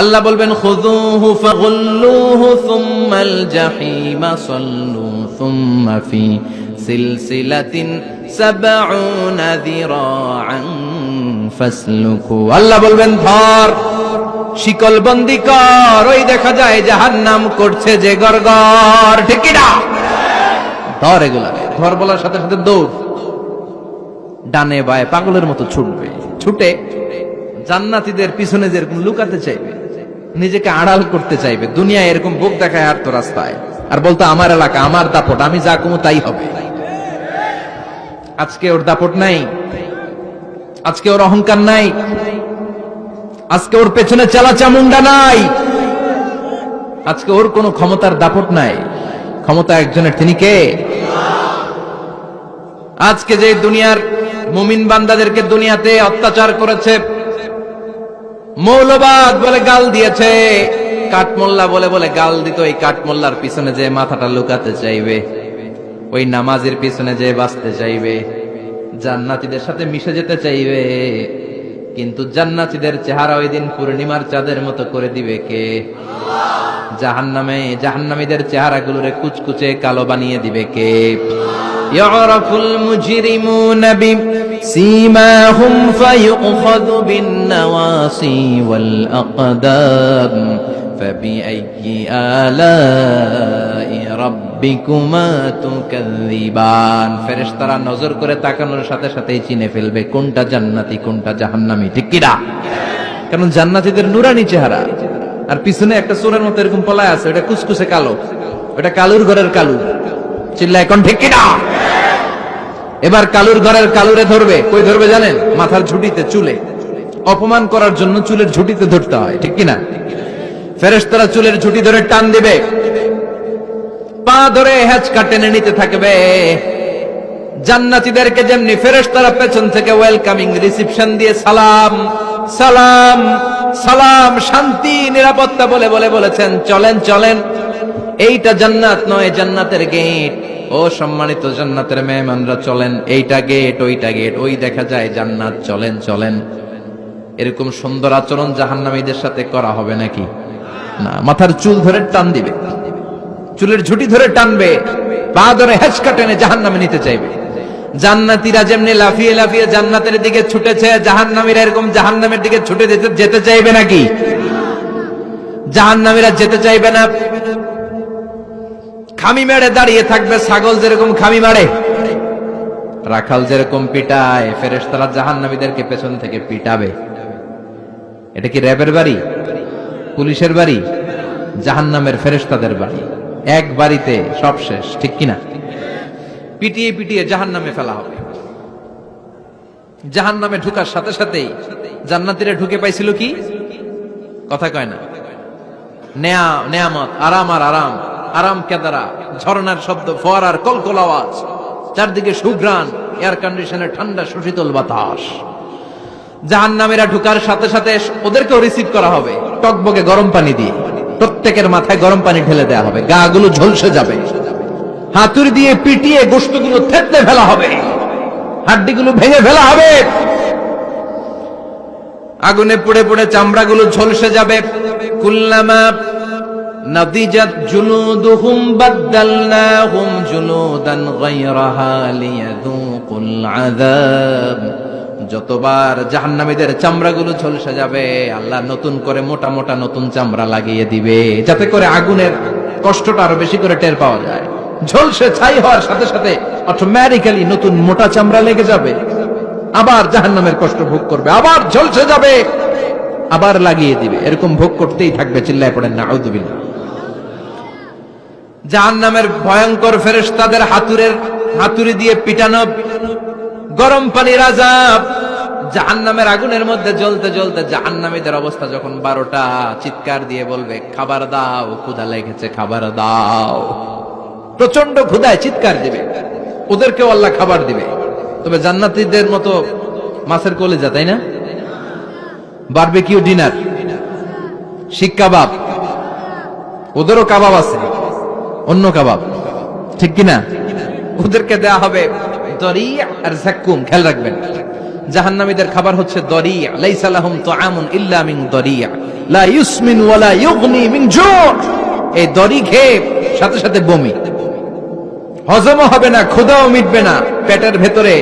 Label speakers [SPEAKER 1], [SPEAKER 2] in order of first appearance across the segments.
[SPEAKER 1] আল্লাহ বলবেন খুযুহু ফাগুল্লুহু সুম্মাল জাহিমা সাল্লু সুম্মা ফি সিলসিলাতিন সাবউনা যিরাআন ফাসলুকু। আল্লাহ বলবেন ধর, শিকল বন্দি কর, ওই দেখা যায় জাহান্নাম করছে যে গড়গড়, ঠিক কি না? ধর এগুলা, ধর বলার সাথে সাথে দৌড়, ডানে বায়ে পাগলের মতো ছুটবে, ছুটে জান্নাতীদের পিছনে যেরকম লুকাতে চাইবে, নিজেকে আড়াল করতে চাইবে, দুনিয়ায় এরকম বুক দেখায় আর তো রাস্তায়, আর বলতো আমার এলাকা, আমার দাপট, আমি যা কমু তাই হবে। আজকে ওর দাপট নাই, আজকে ওর অহংকার নাই, আজকে ওর পেছনে চালা চামুন্ডা নাই, আজকে ওর কোনো ক্ষমতার দাপট নাই। ক্ষমতা একজনের, তিনি কে? আজকে যে দুনিয়ার মুমিন বান্দাদেরকে দুনিয়াতে অত্যাচার করেছে, মৌলবাদ বলে গাল দিয়েছে, কাঠমোল্লা বলে বলে গাল দিত, এই কাঠমোল্লার পিছনে যে মাথাটা লুকাতে চাইবে, ওই নামাজের পিছনে যে বাঁচতে চাইবে, জান্নাতীদের সাথে মিশে যেতে চাইবে, কিন্তু জান্নাতীদের চেহারা ওই দিন পূর্ণিমার চাঁদের মতো করে দিবে কে? জাহান্নামে জাহান্নামীদের চেহারাগুলোরে কুচকুচে কালো বানিয়ে দিবে কে? ইয়ারাফুল মুজরিমুনা বিসীমাহুম ফায়ুখাযু বিন-নাওয়াসি ওয়াল আকদাম ফাবিআইয়ি আলাই রাব্বিকুমা তুকাযযিবান। ফেরেশতারা নজর করে তাকানোর সাথে সাথেই চিনে ফেলবে কোনটা জান্নাতি কোনটা জাহান্নামী, ঠিক কি না? কারণ জান্নাতীদের নুরানি চেহারা, আর পিছনে একটা চোরের মতো এরকম পলায় আছে, ওটা কুচকুচে কালো, ওটা কালুর ঘরের কালু। চিল্লা এখন, ঠিক কি না? এবার কালুর ঘরের কালুরে ধরবে, কই ধরবে জানেন? মাথার ঝুঁটিতে, চুলে। অপমান করার জন্য চুলের ঝুঁটিতে ধরতে হয়, ঠিক কি না? ফেরেশতারা চুলের ঝুঁটি ধরে টান দিবে, পা ধরে হেঁচকা টেনে নিতে থাকবে। জান্নাতীদেরকে যেমনি ফেরেশতারা পেছন থেকে ওয়েলকামিং রিসিপশন দিয়ে সালাম সালাম সালাম, শান্তি নিরাপত্তা বলে বলে বলেছেন চলেন চলেন, এইটা জান্নাত নয়, জান্নাতের গেট। ও সম্মানিত জান্নাতের মেহমানরা চলেন, এইটা গেট, ওইটা গেট, ওই দেখা যায় জান্নাত, চলেন চলেন। এরকম সুন্দর আচরণ জাহান্নামীদের সাথে করা হবে নাকি? না, মাথার চুল ধরে টান দিবে, চুলের ঝুঁটি ধরে টানবে, পা ধরে হেঁচকা টেনে জাহান্নামে নিতে চাইবে। জান্নাতীরা যেমনি লাফিয়ে লাফিয়ে জান্নাতের দিকে ছুটেছে, জাহান্নামীরা এরকম জাহান্নামের দিকে ছুটে যেতে চাইবে নাকি? জাহান্নামীরা যেতে চাইবে না, খামি মেরে দাঁড়িয়ে থাকবে। ছাগল যেরকম খামি মারে, রাখাল যেরকম পিটায়, ফেরেশতারা জাহান্নামীদেরকে পেছন থেকে পিটাবে। এটা কি র্যাবের বাড়ি, পুলিশের বাড়ি? জাহান্নামের ফেরেশতাদের বাড়ি। এক বাড়িতে সব শেষ, ঠিক কিনা? পিটিয়ে পিটিয়ে জাহান্নামে ফেলা হবে। জাহান্নামে ঢুকার সাথে সাথেই জান্নাতীরা ঢুকে পাইছিল কি? কথা কয় না। নেয়ামত, আরাম আর আরাম, আরাম কেদারা, ঝর্ণার শব্দ, ফোয়ারার কলকল আওয়াজ, চারদিকে সুঘ্রাণ, এয়ার কন্ডিশনের ঠান্ডা সুশীতল বাতাস। জাহান্নামীরা ঢুকার সাথে সাথে ওদেরকেও রিসিভ করা হবে টকবকে গরম পানি দিয়ে। প্রত্যেকের মাথায় গরম পানি ঢেলে দেওয়া হবে, গা গুলো ঝলসে যাবে, হাতুড়ি দিয়ে পিটিয়ে গোশতগুলো থেতলে ফেলা হবে, হাড্ডিগুলো ভেঙে ফেলা হবে, আগুনে পুড়ে পুড়ে চামড়াগুলো ঝলসে যাবে। কুল্লামা নাদিজাত জুলুদুহুম বাদদালনাহুম জুলুদান গায়রাহা লিয়াযুকুল আযাব। যতবার জাহান্নামীদের চামড়াগুলো ঝলসে যাবে, আল্লাহ নতুন করে মোটা মোটা নতুন চামড়া লাগিয়ে দিবে, যাতে করে আগুনের কষ্টটা আরো বেশি করে টের পাওয়া যায়। ঝলসে ছাই হওয়ার সাথে সাথে অটোমেটিক্যালি নতুন মোটা চামড়া লেগে যাবে, আবার জাহান্নামের কষ্ট ভোগ করবে, আবার ঝলসে যাবে, আবার লাগিয়ে দিবে। এরকম ভোগ করতেই থাকবে। চিল্লায় পড়েন নাউযুবিল্লাহ। জাহান্নামের ভয়ঙ্কর ফেরেশতাদের হাতুড়ি দিয়ে পিটানো, গরম পানির আযাব, জাহান্নামের আগুনের মধ্যে জ্বলতে জ্বলতে জাহান্নামীদের অবস্থা যখন 12টা, চিৎকার দিয়ে বলবে খাবার দাও, ক্ষুধা লেগেছে, খাবার দাও। প্রচন্ড ক্ষুধায় চিৎকার দিবে, ওদেরকেও আল্লাহ খাবার দিবে। তবে জান্নাতীদের মতো মাছের কলিজা, তাই না? বারবিকিউ ডিনার, শিক কাবাব, ওদেরও কাবাব আছে, অন্য কাবাব, ঠিক কিনা? ওদেরকে দেয়া হবে দরি আর জাক্কুম। খেয়াল রাখবেন, জাহান্নামীদের খাবার হচ্ছে দরিয়া, লাইসা লাহুম তুআমুন ইল্লা মিন দরিয়া লা ইউসমিন ওয়া লা ইউগনি মিন জু'। এই দড়ি খেয়ে সাথে সাথে বমি, হজমও হবে না, ক্ষুধাও মিটবে না, পেটের ভেতরে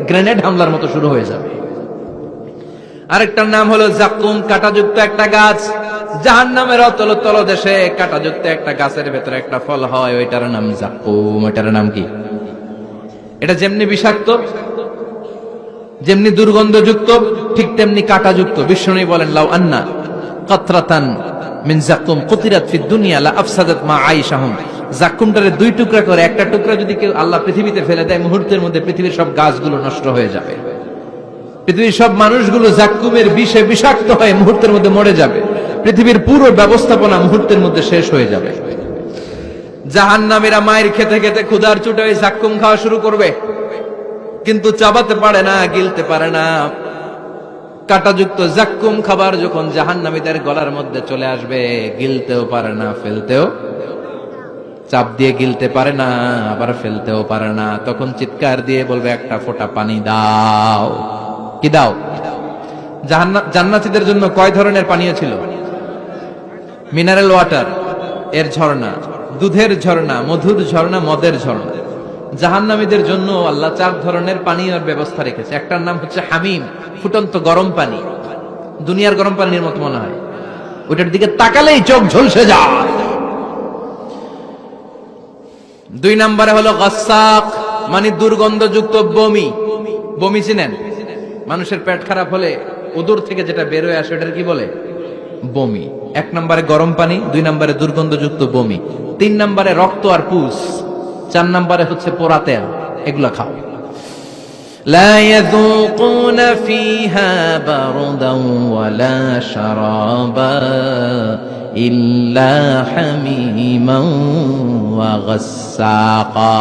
[SPEAKER 1] গ্রেনেড হামলার মতো শুরু হয়ে যাবে। আরেকটার নাম হলো জাকুম, কাঁটাযুক্ত একটা গাছ। জাহান্নামের অতল তলদেশে কাঁটাযুক্ত একটা গাছের ভেতরে একটা ফল হয়, ওইটার নাম জাকুম। ওইটার নাম কি? এটা যেমনি বিষাক্ত, যেমনি দুর্গন্ধযুক্ত, ঠিক তেমনি কাঁটাযুক্ত। বিষ্ণু বলেন, লাউ আন্না কাতরাতান মিন জাকুম কুতিরাত ফিদ দুনিয়া লা আফসাদাত মা আইশাহুম। জাকুমটারে দুই টুকরা করে, একটা টুকরা যদি কেউ আল্লাহ পৃথিবীতে ফেলে দেয়, মুহূর্তের মধ্যে পৃথিবীর সব গাছগুলো নষ্ট হয়ে যাবে, পৃথিবীর সব মানুষগুলো জাকুমের বিষে বিষাক্ত হয়ে মুহূর্তের মধ্যে মরে যাবে, পৃথিবীর পুরো ব্যবস্থাপনা মুহূর্তের মধ্যে শেষ হয়ে যাবে। জাহান্নামীরা মায়ের খেতে খেতে ক্ষুধার চোটে ওই জাকুম খাওয়া শুরু করবে, কিন্তু চাবাতে পারে না, গিলতে পারে না। কাঁটাযুক্ত জাকুম খাবার যখন জাহান্নামীদের গলার মধ্যে চলে আসবে, গিলতেও পারে না, ফেলতেও, চাপ দিয়ে গিলতে পারে না, আবার ফেলতেও পারে না। তখন চিৎকার দিয়ে বলবে, একটা ফোঁটা পানি দাও। কি দাও? জান্নাতীদের জন্য কয় ধরনের পানীয় ছিল? মিনারেল ওয়াটার, এর ঝর্ণা, দুধের ঝর্ণা, মধুর ঝর্ণা, মদের ঝর্ণা। জাহান্নামীদের জন্য আল্লাহ 4 ধরনের পানীয়ের ব্যবস্থা রেখেছে। একটার নাম হচ্ছে হামিম, ফুটন্ত গরম পানি, দুনিয়ার গরম পানির মতো মনে হয়, ওইটার দিকে তাকালেই চোখ ঝলসে যায়। 2 নম্বরে হলো গাসাক, মানে দুর্গন্ধযুক্ত বমি। বমি চিনেন? মানুষের পেট খারাপ হলে উদর থেকে যেটা বের হয়ে আসে, ওটার কি বলে? বমি। 1 নম্বরে গরম পানি, 2 নম্বরে দুর্গন্ধযুক্ত বমি, 3 নম্বরে রক্ত আর পুষ, 4 নম্বরে হচ্ছে পোড়া তেল। এগুলা খাও। লা ইয়াযুকুনা ফিহা বারদান ওয়ালা শারাবা ইল্লা হামিমান ওয়া গাসসাকা।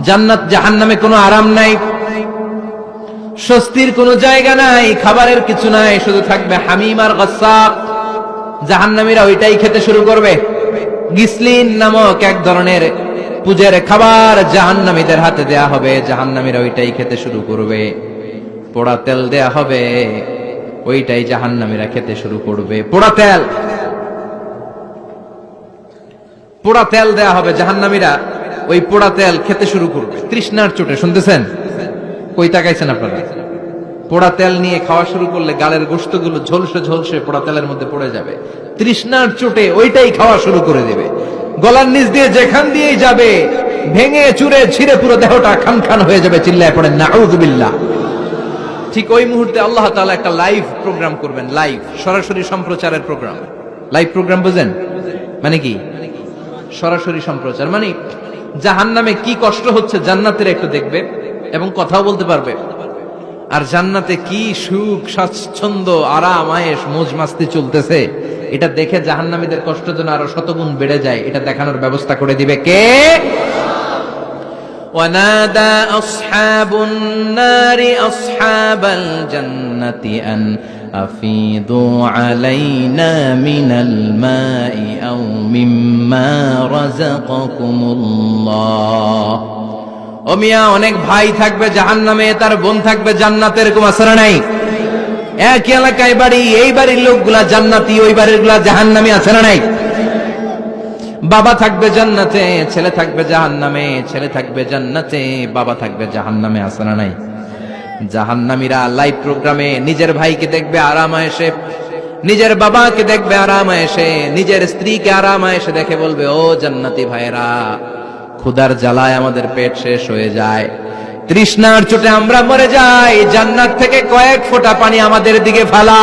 [SPEAKER 1] জান্নাত জাহান্নামে কোনো আরাম নাই, স্বস্তির কোনো জায়গা নাই, খাবারের কিছু নাই, শুধু থাকবে হামিম আর গাসসাক। জাহান্নামীরা ওইটাই খেতে শুরু করবে। গিসলিন নামক এক ধরনের পূজের খাবার জাহান্নামীদের হাতে দেয়া হবে, জাহান্নামীরা ওইটাই খেতে শুরু করবে। পোড়া তেল দেয়া হবে, ওইটাই জাহান্নামীরা খেতে শুরু করবে। পোড়া তেল, পোড়া তেল দেয়া হবে, জাহান্নামীরা ওই পোড়া তেল খেতে শুরু করবে তৃষ্ণার চোটে। শুনতেছেন? কই তাকাইছেন আপনারা? পোড়া তেল নিয়ে খাওয়া শুরু করলে গালের গোশতগুলো ঝলসে ঝলসে পোড়া তেলের মধ্যে পড়ে যাবে। তৃষ্ণার চোটে ওইটাই খাওয়া শুরু করে দেবে। গলার নিচ দিয়ে যেখান দিয়েই যাবে, ভেঙে চুরে ছিঁড়ে পুরো দেহটা খান খান হয়ে যাবে। চিল্লায় পড়েন নাউযুবিল্লাহ। ঠিক ওই মুহূর্তে আল্লাহ তাআলা একটা লাইভ প্রোগ্রাম করবেন, লাইভ, সরাসরি সম্প্রচারের প্রোগ্রাম। লাইভ প্রোগ্রাম বুঝেন মানে কি? সরাসরি সম্প্রচার মানে জাহান্নামে কি কষ্ট হচ্ছে জান্নাতের একটু দেখবে এবং কথাও বলতে পারবে, আর জান্নাতে কি সুখ স্বাচ্ছন্দ্য আরাম আয়েশ মौज মাস্তি চলতেছে, এটা দেখে জাহান্নামীদের কষ্ট যেন আরো শতগুণ বেড়ে যায়, এটা দেখানোর ব্যবস্থা করে দিবে কে? ওয়ানাদা আসহাবুন নারি আসহাবাল জান্নাতি আন আফিদু আলাইনা মিনাল মাই আও মিম্মা রাযাকাকুমুল্লাহ। ও মিয়া, অনেক ভাই থাকবে জাহান্নামে, তার বোন থাকবে জান্নাতে, এরকম আছে না নাই? এক এলাকায় বাড়ি, এই বাড়ির লোকগুলা জান্নাতি, ওই বাড়ির গুলা জাহান্নামী, আছে না নাই? বাবা থাকবে জান্নাতে, ছেলে থাকবে জাহান্নামে, ছেলে থাকবে জান্নাতে, বাবা থাকবে জাহান্নামে, আছে না নাই? জাহান্নামীরা লাইভ প্রোগ্রামে নিজের ভাইকে দেখবে আরাম আয়েশে, নিজের বাবাকে দেখবে আরাম আয়েশে, নিজের স্ত্রীকে আরাম আয়েশে দেখে বলবে, ও জান্নাতি ভাইরা, ক্ষুধার জ্বালায় আমাদের পেট শেষ হয়ে যায়, তৃষ্ণার চোটে আমরা মরে যাই, জান্নাত থেকে কয়েক ফোঁটা পানি আমাদের দিকে ফালা।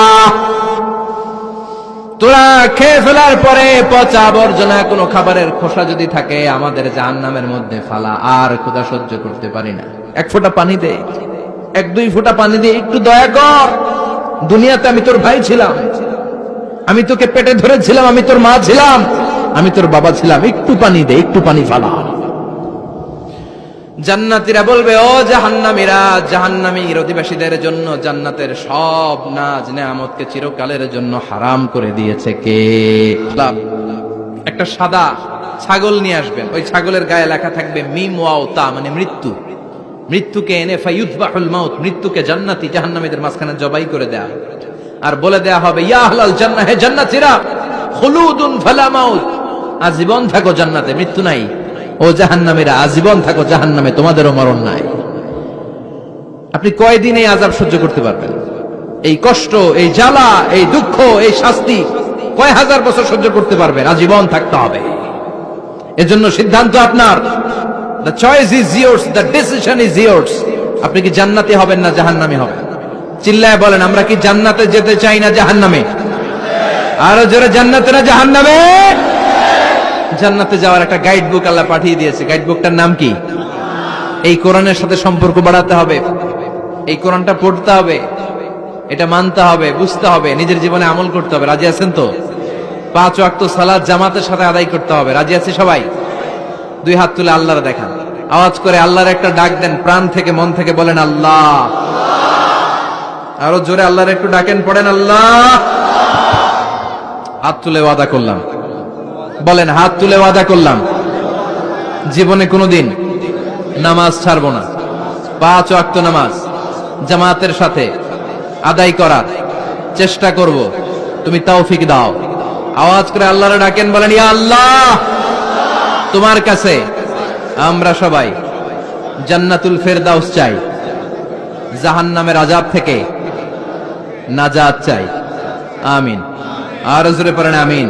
[SPEAKER 1] তোরা খেয়ে ফেলার পরে পচা আবর্জনা কোনো খাবারের খোসা যদি থাকে আমাদের জাহান্নামের মধ্যে ফালা, আর ক্ষুধা সহ্য করতে পারি না, 1 ফোঁটা পানি দে, 1-2 ফোঁটা পানি দে, একটু দয়া কর। দুনিয়াতে আমি তোর ভাই ছিলাম, আমি তোকে পেটে ধরেছিলাম, আমি তোর মা ছিলাম, আমি তোর বাবা ছিলাম, একটু পানি দে, একটু পানি ফালা। জান্নাতীরা বলবে, ও জাহান্নামীরা, জাহান্নামীর অধিবাসীদের জন্য জান্নাতের সব নাজ নেয়ামতকে চিরকালের জন্য হারাম করে দিয়েছে কে? একটা সাদা ছাগল নিয়ে আসবেন, ওই ছাগলের গায়ে লেখা থাকবে মিম ওয়াও তা, মানে মৃত্যু। মৃত্যুকে এনে ফায়ুযবাহুল মাউত, মৃত্যুকে জান্নাতি জাহান্নামীদের মাঝখানে জবাই করে দেয়া আর বলে দেয়া হবে ইয়া আহলাল জান্নাহ, হে জান্নাতীরা, খুলুদুন ফালা মাউত, আজীবন থাকো জান্নাতে, মৃত্যু নাই। ও জাহান্নামীরা, আজীবন থাকো জাহান্নামে, তোমাদেরও মরণ নাই। আপনি কয়দিন এই আযাব সহ্য করতে পারবেন? এই কষ্ট, এই জ্বালা, এই দুঃখ, এই শাস্তি কয় হাজার বছর সহ্য করতে পারবেন? আজীবন থাকতে হবে। এজন্য সিদ্ধান্ত আপনার। The choice is yours, the decision is yours. আপনি কি জান্নাতি হবেন না জাহান্নামী হবেন? চিল্লায় বলেন, আমরা কি জান্নাতে যেতে চাই না জাহান্নামে? আরো জোরে, জান্নাতে না জাহান্নামে? জান্নাতে যাওয়ার একটা গাইড বুক আল্লাহ পাঠিয়ে দিয়েছে। গাইড বুকটার নাম কি? এই কোরআনের সাথে সম্পর্ক বাড়াতে হবে, এই কোরআনটা পড়তে হবে, এটা মানতে হবে, বুঝতে হবে, নিজের জীবনে আমল করতে হবে। রাজি আছেন তো? 5 ওয়াক্ত সালাত জামাতের সাথে আদায় করতে হবে। রাজি আছি সবাই? 2 হাত তুলে আল্লাহর দেখান, আওয়াজ করে আল্লাহর একটা ডাক দেন, প্রাণ থেকে মন থেকে বলেন আল্লাহ। আরো জোরে আল্লাহর একটু ডাকেন, পড়েন আল্লাহ। হাত তুলে ওয়াদা করলাম, বলেন হাত তুলে ওয়াদা করলাম, জীবনে কোনোদিন নামাজ ছাড়বো না। 5 ওয়াক্ত নামাজ জামাতের সাথে আদায় করার চেষ্টা করব, তুমি তৌফিক দাও। আওয়াজ করে আল্লাহর ডাকেন, বলেন ইয়া আল্লাহ, তোমার কাছে আমরা সবাই জান্নাতুল ফেরদাউস চাই, জাহান্নামের আযাব থেকে নাজাত চাই। আমিন। আর জোরে পড়েন আমিন।